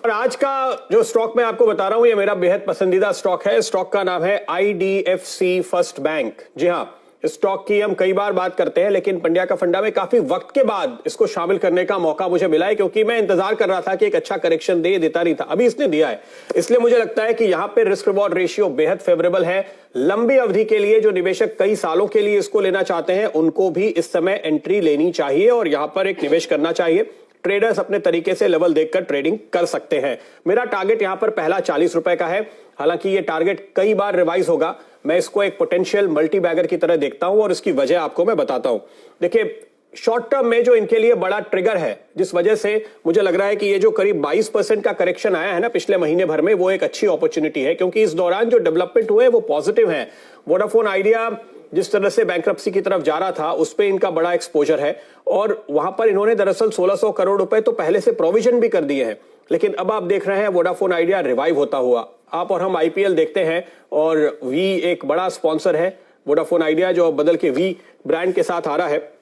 और आज का जो स्टॉक मैं आपको बता रहा हूं, ये मेरा बेहद पसंदीदा स्टॉक है। स्टॉक का नाम है IDFC फर्स्ट बैंक। जी हां, इस स्टॉक की हम कई बार बात करते हैं, लेकिन पंड्या का फंडा में काफी वक्त के बाद इसको शामिल करने का मौका मुझे मिला है, क्योंकि मैं इंतजार कर रहा था कि एक अच्छा करेक्शन देता नहीं था। अभी इसने दिया है, इसलिए मुझे लगता है कि यहां पे रिस्क रिवॉर्ड रेशियो बेहद फेवरेबल है। लंबी अवधि के लिए जो निवेशक कई सालों के लिए इसको लेना चाहते हैं, उनको भी इस समय एंट्री लेनी चाहिए और यहां पर एक निवेश करना चाहिए। ट्रेडर्स अपने तरीके से लेवल देखकर ट्रेडिंग कर सकते हैं। मेरा टारगेट यहां पर पहला 40 रुपए का है। हालांकि ये टारगेट कई बार रिवाइज होगा। मैं इसको एक पोटेंशियल मल्टी बैगर की तरह देखता हूं और इसकी वजह आपको मैं बताता हूं। देखिए, शॉर्ट टर्म में जो इनके लिए बड़ा ट्रिगर है, जिस वजह से मुझे लग रहा है कि ये जो करीब 22% का करेक्शन आया है ना पिछले महीने भर में, वो एक अच्छी अपॉर्चुनिटी है, क्योंकि इस दौरान जो डेवलपमेंट हुए वो पॉजिटिव है। वोडाफोन आइडिया जिस तरह से बैंक्रप्सी की तरफ जा रहा था, उस पे इनका बड़ा एक्सपोजर है और वहां पर इन्होंने दरअसल 1600 करोड़ रुपए तो पहले से प्रोविजन भी कर दिए हैं। लेकिन अब आप देख रहे हैं वोडाफोन आइडिया रिवाइव होता हुआ। आप और हम IPL देखते हैं और वी एक बड़ा स्पॉन्सर है वोडाफोन आइडिया, जो बदल के वी ब्रांड के साथ आ रहा है।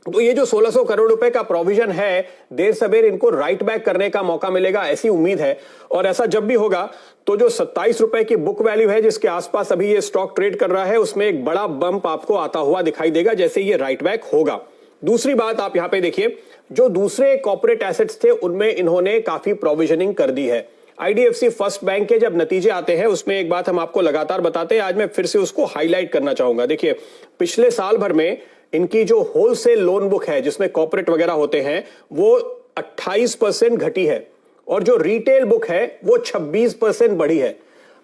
तो ये जो 1600 करोड़ रुपए का प्रोविजन है, देर सवेर इनको राइट बैक करने का मौका मिलेगा, ऐसी उम्मीद है। और ऐसा जब भी होगा तो जो 27 रुपए की बुक वैल्यू है, जिसके आसपास अभी ये स्टॉक ट्रेड कर रहा है, उसमें एक बड़ा बंप आपको आता हुआ दिखाई देगा जैसे ये राइट बैक होगा। दूसरी बात आप यहां पे देखिए, जो दूसरे कॉर्पोरेट एसेट्स थे उनमें इन्होंने काफी प्रोविजनिंग कर दी है। IDFC फर्स्ट बैंक के जब नतीजे आते हैं, उसमें एक बात हम आपको लगातार बताते हैं, आज मैं फिर से उसको हाईलाइट करना चाहूंगा। देखिए, पिछले साल भर में इनकी जो होलसेल लोन बुक है, जिसमें कॉर्पोरेट वगैरह होते हैं, वो 28% घटी है और जो रिटेल बुक है वो 26% बढ़ी है।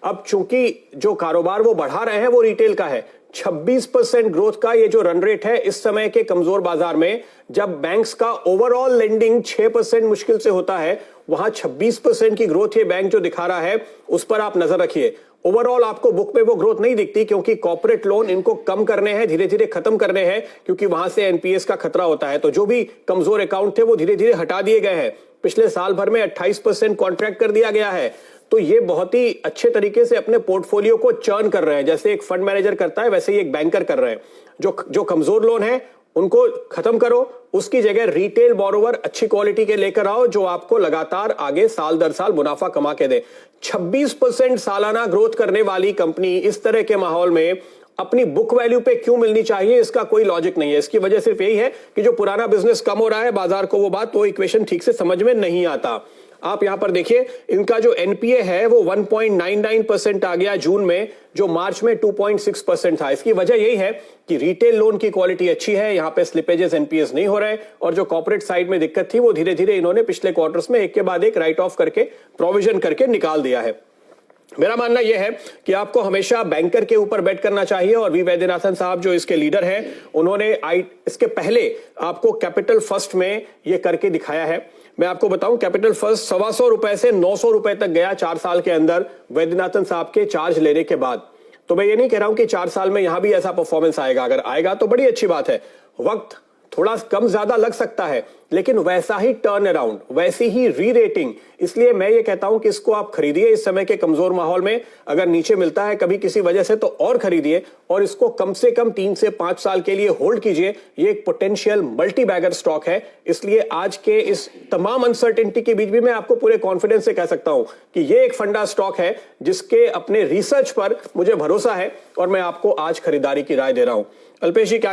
अब चूंकि जो कारोबार वो बढ़ा रहे हैं वो रिटेल का है, 26% ग्रोथ का ये जो रन रेट है इस समय के कमजोर बाजार में, जब बैंक्स का ओवरऑल लेंडिंग 6% मुश्किल से होता है, वहां 26% की ग्रोथ ये बैंक जो दिखा रहा है, उस पर आप नजर रखिए। ओवरऑल आपको बुक में वो ग्रोथ नहीं दिखती, क्योंकि कॉर्पोरेट लोन इनको कम करने हैं, धीरे धीरे खत्म करने हैं, क्योंकि वहां से NPS का खतरा होता है। तो जो भी कमजोर अकाउंट थे वो धीरे धीरे हटा दिए गए हैं। पिछले साल भर में 28% कॉन्ट्रैक्ट कर दिया गया है। तो ये बहुत ही अच्छे तरीके से अपने पोर्टफोलियो को चर्न कर रहे हैं, जैसे एक फंड मैनेजर करता है वैसे ही एक बैंकर कर रहे हैं। जो कमजोर लोन है उनको खत्म करो, उसकी जगह रिटेल बोरोवर अच्छी क्वालिटी के लेकर आओ, जो आपको लगातार आगे साल दर साल मुनाफा कमा के दे। 26% सालाना ग्रोथ करने वाली कंपनी इस तरह के माहौल में अपनी बुक वैल्यू पे क्यों मिलनी चाहिए, इसका कोई लॉजिक नहीं है। इसकी वजह सिर्फ यही है कि जो पुराना बिजनेस कम हो रहा है बाजार को, वो बात, वो इक्वेशन ठीक से समझ में नहीं आता। आप यहां पर देखिए, इनका जो NPA है वो 1.99% आ गया जून में, जो मार्च में 2.6% था। इसकी वजह यही है कि रिटेल लोन की क्वालिटी अच्छी है, यहां पे स्लिपेजेस NPS नहीं हो रहे, और जो कॉर्पोरेट साइड में दिक्कत थी वो धीरे धीरे इन्होंने पिछले क्वार्टर्स में एक के बाद एक राइट ऑफ करके प्रोविजन करके निकाल दिया है। मेरा मानना यह है कि आपको हमेशा बैंकर के ऊपर बेट करना चाहिए, और वी वैद्यनाथन साहब जो इसके लीडर हैं, उन्होंने इसके पहले आपको कैपिटल फर्स्ट में ये करके दिखाया है। मैं आपको बताऊं, कैपिटल फर्स्ट 125 रुपए से 900 रुपए तक गया 4 साल के अंदर, वैद्यनाथन साहब के चार्ज लेने के बाद। तो मैं ये नहीं कह रहा हूं कि 4 साल में यहां भी ऐसा परफॉर्मेंस आएगा, अगर आएगा तो बड़ी अच्छी बात है। वक्त थोड़ा कम ज्यादा लग सकता है, लेकिन वैसा ही टर्न अराउंड, वैसी ही री रेटिंग। इसलिए मैं ये कहता हूं कि इसको आप खरीदिए इस समय के कमजोर माहौल में। अगर नीचे मिलता है कभी किसी वजह से तो और खरीदिए, और इसको कम से कम 3 से 5 साल के लिए होल्ड कीजिए। ये एक पोटेंशियल मल्टी बैगर स्टॉक है। इसलिए आज के इस तमाम अनसर्टेनिटी के बीच भी मैं आपको पूरे कॉन्फिडेंस से कह सकता हूं कि ये एक फंडा स्टॉक है जिसके अपने रिसर्च पर मुझे भरोसा है, और मैं आपको आज खरीदारी की राय दे रहा हूं। अल्पेश जी, क्या